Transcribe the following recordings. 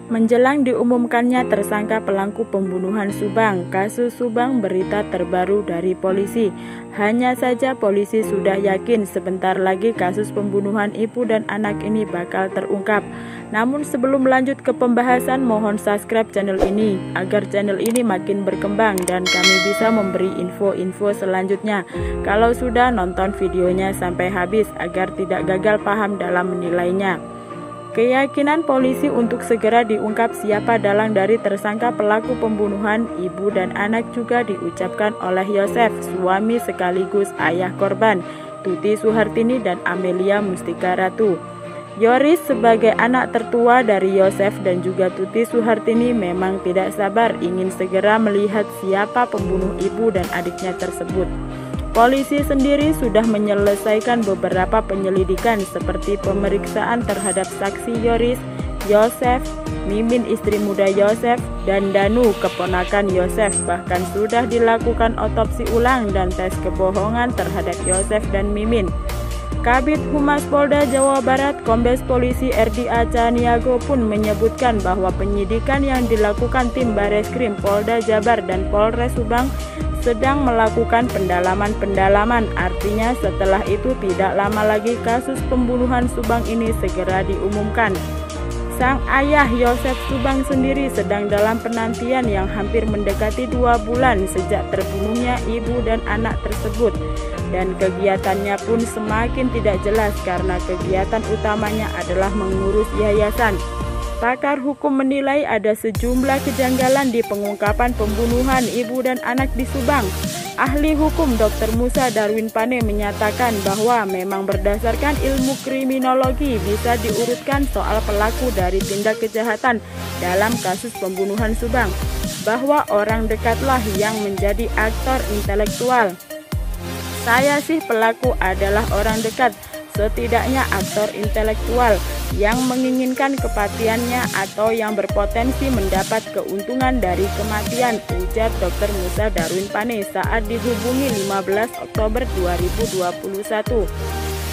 Menjelang diumumkannya tersangka pelaku pembunuhan Subang, kasus Subang berita terbaru dari polisi. Hanya saja polisi sudah yakin sebentar lagi kasus pembunuhan ibu dan anak ini bakal terungkap. Namun sebelum lanjut ke pembahasan, mohon subscribe channel ini agar channel ini makin berkembang dan kami bisa memberi info-info selanjutnya. Kalau sudah nonton videonya sampai habis agar tidak gagal paham dalam menilainya. Keyakinan polisi untuk segera diungkap siapa dalang dari tersangka pelaku pembunuhan ibu dan anak juga diucapkan oleh Yosef, suami sekaligus ayah korban, Tuti Suhartini dan Amelia Mustika Ratu. Yoris sebagai anak tertua dari Yosef dan juga Tuti Suhartini memang tidak sabar ingin segera melihat siapa pembunuh ibu dan adiknya tersebut. Polisi sendiri sudah menyelesaikan beberapa penyelidikan seperti pemeriksaan terhadap saksi Yoris, Yosef, Mimin istri muda Yosef, dan Danu keponakan Yosef. Bahkan sudah dilakukan otopsi ulang dan tes kebohongan terhadap Yosef dan Mimin. Kabid Humas Polda Jawa Barat Kombes Polisi RDA Caniago pun menyebutkan bahwa penyidikan yang dilakukan tim Bareskrim Polda Jabar dan Polres Subang sedang melakukan pendalaman. Artinya setelah itu tidak lama lagi kasus pembunuhan Subang ini segera diumumkan. Sang ayah Yosef Subang sendiri sedang dalam penantian yang hampir mendekati 2 bulan sejak terbunuhnya ibu dan anak tersebut. Dan kegiatannya pun semakin tidak jelas karena kegiatan utamanya adalah mengurus yayasan. Pakar hukum menilai ada sejumlah kejanggalan di pengungkapan pembunuhan ibu dan anak di Subang. Ahli hukum Dr. Musa Darwin Pane menyatakan bahwa memang berdasarkan ilmu kriminologi bisa diurutkan soal pelaku dari tindak kejahatan dalam kasus pembunuhan Subang, bahwa orang dekatlah yang menjadi aktor intelektual. Saya sih pelaku adalah orang dekat, setidaknya aktor intelektual yang menginginkan kematiannya atau yang berpotensi mendapat keuntungan dari kematian, ujar Dr. Musa Darwin Pane saat dihubungi 15 Oktober 2021.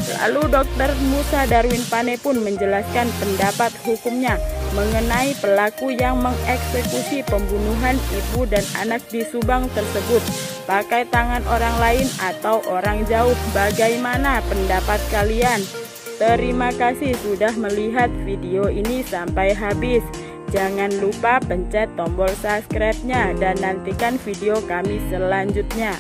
Lalu Dr. Musa Darwin Pane pun menjelaskan pendapat hukumnya mengenai pelaku yang mengeksekusi pembunuhan ibu dan anak di Subang tersebut pakai tangan orang lain atau orang jauh. Bagaimana pendapat kalian? Terima kasih sudah melihat video ini sampai habis. Jangan lupa pencet tombol subscribe-nya dan nantikan video kami selanjutnya.